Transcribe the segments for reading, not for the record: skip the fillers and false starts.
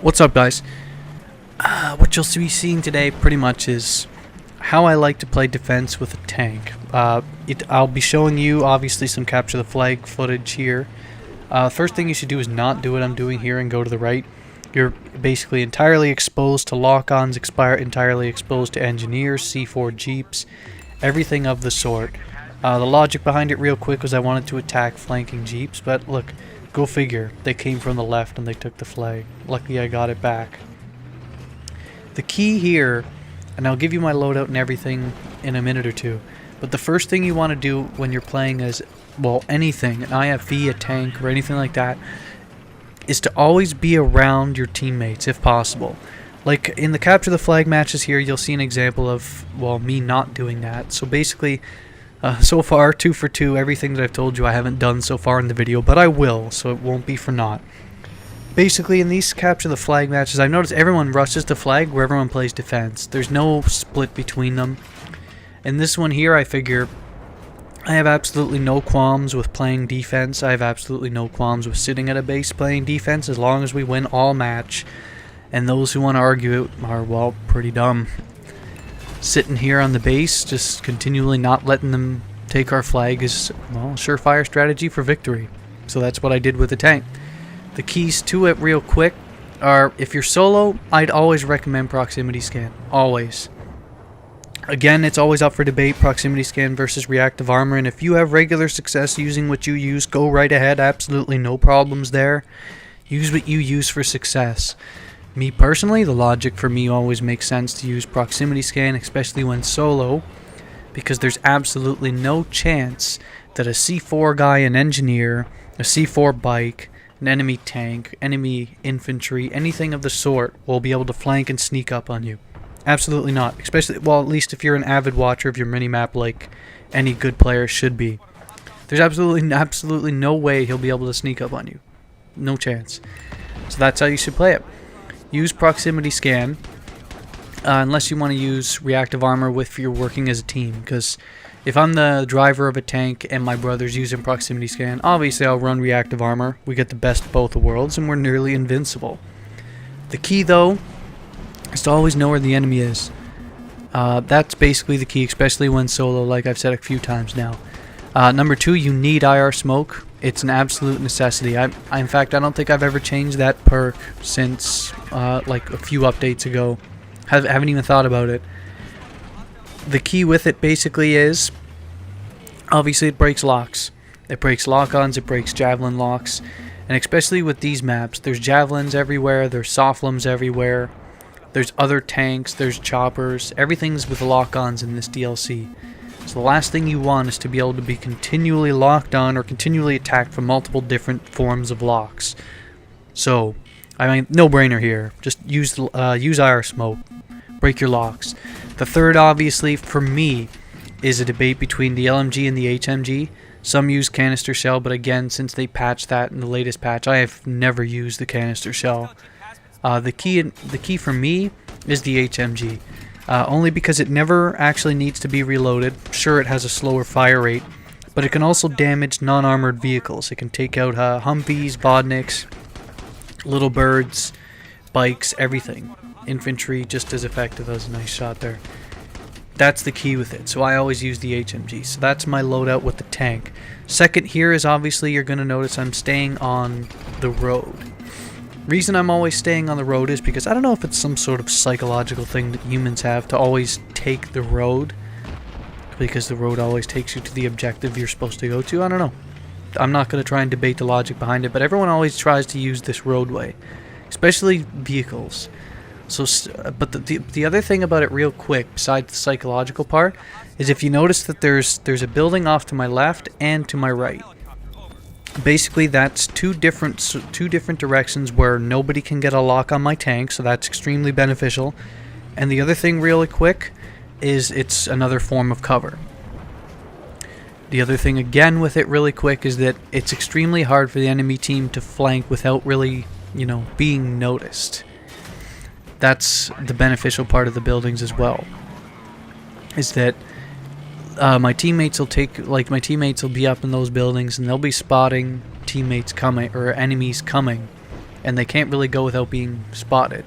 What's up, guys? What you'll be seeing today pretty much is how I like to play defense with a tank. I'll be showing you obviously some capture the flag footage here. First thing you should do is not do what I'm doing here and go to the right. You're basically entirely exposed to lock-ons, entirely exposed to engineers, C4 jeeps, everything of the sort. The logic behind it real quick was I wanted to attack flanking jeeps, but look, go figure. They came from the left and they took the flag. Luckily I got it back. The key here, and I'll give you my loadout and everything in a minute or two, but the first thing you want to do when you're playing as, well, anything, an IFV, a tank, or anything like that, is to always be around your teammates if possible. Like in the capture the flag matches here, you'll see an example of, well, me not doing that. So basically, so far, 2 for 2, everything that I've told you I haven't done so far in the video, but I will, so it won't be for naught. Basically, in these capture the flag matches, I've noticed everyone rushes the flag where everyone plays defense. There's no split between them. In this one here, I figure I have absolutely no qualms with playing defense. I have absolutely no qualms with sitting at a base playing defense as long as we win all match. And those who want to argue it are, well, pretty dumb. Sitting here on the base, just continually not letting them take our flag is, well, a surefire strategy for victory. So that's what I did with the tank. The keys to it real quick are, if you're solo, I'd always recommend proximity scan. Always. Again, it's always up for debate, proximity scan versus reactive armor, and if you have regular success using what you use, go right ahead, absolutely no problems there. Use what you use for success. Me personally, the logic for me always makes sense to use proximity scan, especially when solo, because there's absolutely no chance that a C4 guy, an engineer, a C4 bike, an enemy tank, enemy infantry, anything of the sort will be able to flank and sneak up on you. Absolutely not. Especially, well, at least if you're an avid watcher of your minimap like any good player should be. There's absolutely no way he'll be able to sneak up on you. No chance. So that's how you should play it. Use proximity scan, unless you want to use reactive armor if you're working as a team, because if I'm the driver of a tank and my brother's using proximity scan, obviously I'll run reactive armor. We get the best of both worlds and we're nearly invincible. The key though is to always know where the enemy is. That's basically the key, especially when solo, like I've said a few times now. Number 2, you need IR smoke. It's an absolute necessity. In fact, I don't think I've ever changed that perk since like a few updates ago. Haven't even thought about it. The key with it basically is, obviously it breaks locks. It breaks lock-ons, it breaks javelin locks. And especially with these maps, there's javelins everywhere, there's softlims everywhere. There's other tanks, there's choppers, everything's with lock-ons in this DLC. So the last thing you want is to be able to be continually locked on or continually attacked from multiple different forms of locks. So, I mean, no-brainer here. Just use IR smoke. Break your locks. The third, obviously, for me, is a debate between the LMG and the HMG. Some use canister shell, but again, since they patched that in the latest patch, I have never used the canister shell. The key for me is the HMG, only because it never actually needs to be reloaded. Sure, it has a slower fire rate, but it can also damage non-armored vehicles. It can take out Humvees, Vodniks, little birds, bikes, everything. Infantry, just as effective. As a nice shot there. That's the key with it, so I always use the HMG. So that's my loadout with the tank. Second here is obviously you're going to notice I'm staying on the road. Reason I'm always staying on the road is because I don't know if it's some sort of psychological thing that humans have to always take the road, because the road always takes you to the objective you're supposed to go to. I don't know. I'm not going to try and debate the logic behind it, but everyone always tries to use this roadway, especially vehicles. So, but the other thing about it real quick, besides the psychological part, is if you notice that there's a building off to my left and to my right. Basically, that's two different directions where nobody can get a lock on my tank, so that's extremely beneficial. And the other thing really quick is it's another form of cover. The other thing again with it really quick is that it's extremely hard for the enemy team to flank without really, being noticed. That's the beneficial part of the buildings as well. Is that my teammates will be up in those buildings and they'll be spotting teammates coming or enemies coming, and they can't really go without being spotted.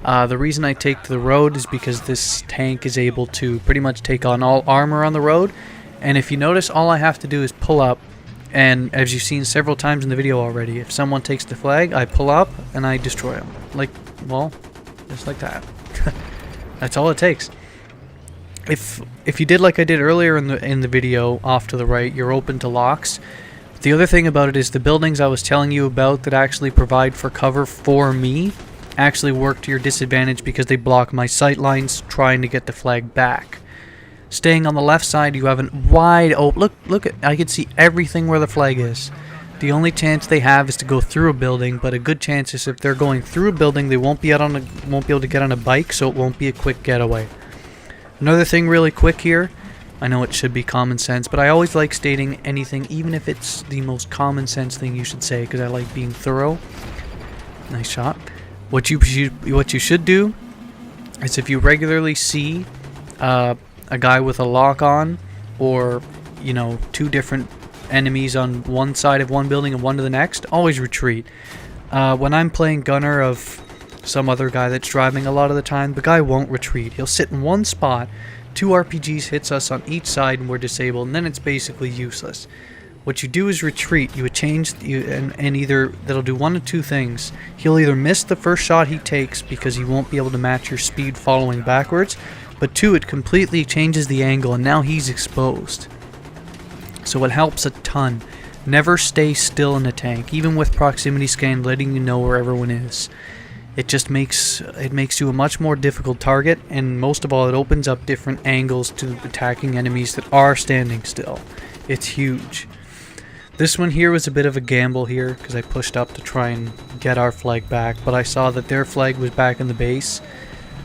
The reason I take to the road is because this tank is able to pretty much take on all armor on the road, and if you notice, all I have to do is pull up, and as you've seen several times in the video already, if someone takes the flag, I pull up and I destroy them. Like, well, just like that. That's all it takes. If you did like I did earlier in the video off to the right, you're open to locks. The other thing about it is the buildings I was telling you about that actually provide for cover for me actually work to your disadvantage because they block my sight lines trying to get the flag back. Staying on the left side, you have a wide open. Look at, I can see everything where the flag is. The only chance they have is to go through a building, but a good chance is if they're going through a building, they won't be able to get on a bike, so it won't be a quick getaway. Another thing really quick here, I know it should be common sense, but I always like stating anything, even if it's the most common sense thing you should say, because I like being thorough. Nice shot. What you should do is if you regularly see a guy with a lock on, or you know, two different enemies on one side of one building and one to the next, always retreat. When I'm playing gunner of some other guy that's driving a lot of the time, the guy won't retreat. He'll sit in one spot, 2 RPGs hits us on each side and we're disabled, and then it's basically useless. What you do is retreat. You would change, and either that'll do one of two things. He'll either miss the first shot he takes because he won't be able to match your speed following backwards, but 2, it completely changes the angle and now he's exposed. So it helps a ton. Never stay still in a tank, even with proximity scan letting you know where everyone is. It just makes you a much more difficult target, and most of all, it opens up different angles to attacking enemies that are standing still. It's huge. This one here was a bit of a gamble here because I pushed up to try and get our flag back, but I saw that their flag was back in the base.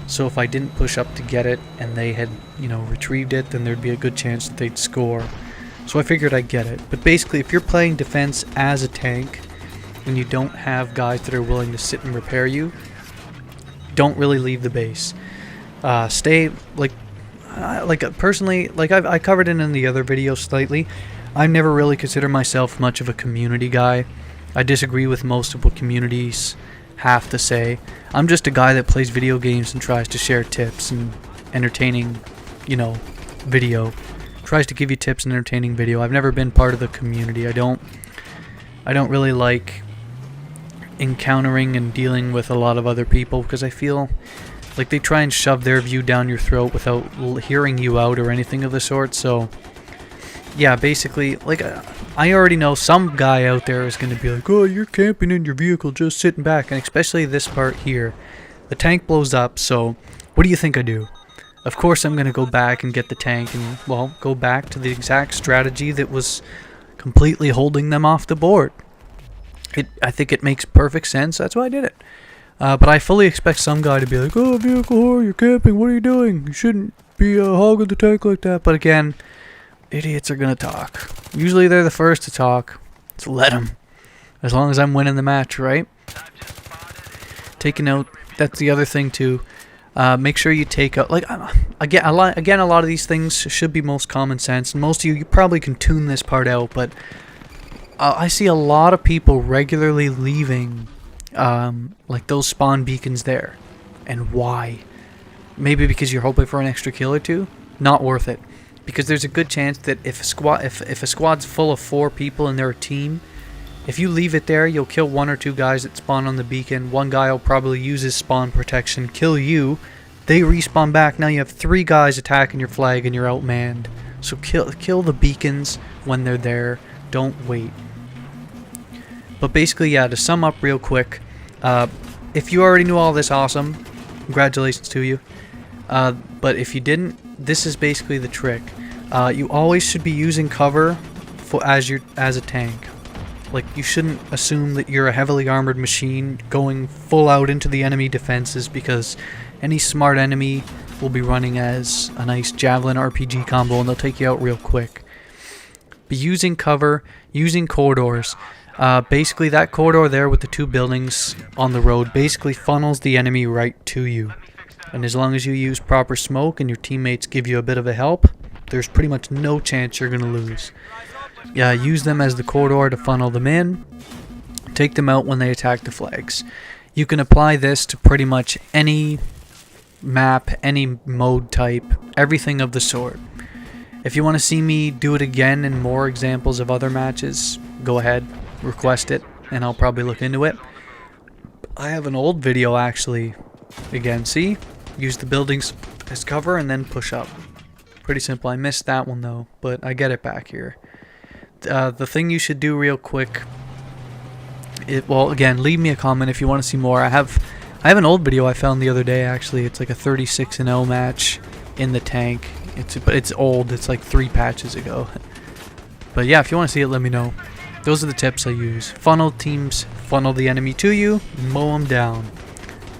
So if I didn't push up to get it and they had, you know, retrieved it, then there'd be a good chance that they'd score. So I figured I'd get it. But basically, if you're playing defense as a tank and you don't have guys that are willing to sit and repair you, don't really leave the base. Stay, personally, I covered it in the other video slightly. I never really consider myself much of a community guy. I disagree with most of what communities have to say. I'm just a guy that plays video games and tries to share tips and entertaining, you know, video. Tries to give you tips and entertaining video. I've never been part of the community. I don't really like encountering and dealing with a lot of other people because I feel like they try and shove their view down your throat without hearing you out or anything of the sort. So yeah, basically, like, I already know some guy out there is going to be like, oh, you're camping in your vehicle just sitting back, and especially this part here. The tank blows up, so what do you think I do? Of course I'm going to go back and get the tank and, well, go back to the exact strategy that was completely holding them off the board. I think it makes perfect sense, that's why I did it. But I fully expect some guy to be like, oh, vehicle whore, you're camping, what are you doing? You shouldn't be hogging the tank like that. But again, idiots are going to talk. Usually they're the first to talk, so let them. As long as I'm winning the match, right? Take a note, that's the other thing too. Make sure you take out, like, again, a lot of these things should be most common sense, and most of you probably can tune this part out, but I see a lot of people regularly leaving, like, those spawn beacons there. And why? Maybe because you're hoping for an extra kill or two? Not worth it. Because there's a good chance that if a squad's full of 4 people and they're a team, if you leave it there, you'll kill 1 or 2 guys that spawn on the beacon. One guy will probably use his spawn protection, kill you. They respawn back. Now you have 3 guys attacking your flag and you're outmanned. So kill the beacons when they're there. Don't wait. But basically, yeah, to sum up real quick, if you already knew all this, awesome. Congratulations to you. But if you didn't, this is basically the trick. You always should be using cover as a tank. Like, you shouldn't assume that you're a heavily armored machine going full out into the enemy defenses, because any smart enemy will be running as a nice javelin RPG combo and they'll take you out real quick. Be using cover, using corridors. Basically that corridor there with the 2 buildings on the road basically funnels the enemy right to you. And as long as you use proper smoke and your teammates give you a bit of a help, there's pretty much no chance you're going to lose. Yeah, use them as the corridor to funnel them in. take them out when they attack the flags. You can apply this to pretty much any map, any mode type, everything of the sort. If you want to see me do it again in more examples of other matches, go ahead, request it, and I'll probably look into it. I have an old video actually. Again, see? Use the buildings as cover and then push up. Pretty simple. I missed that one though, but I get it back here. The thing you should do real quick, well, again, leave me a comment if you want to see more. I have an old video I found the other day actually. It's like a 36-0 match in the tank. But it's old. It's like 3 patches ago. But yeah, if you want to see it, let me know. Those are the tips I use. Funnel teams, funnel the enemy to you, mow them down.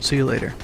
See you later.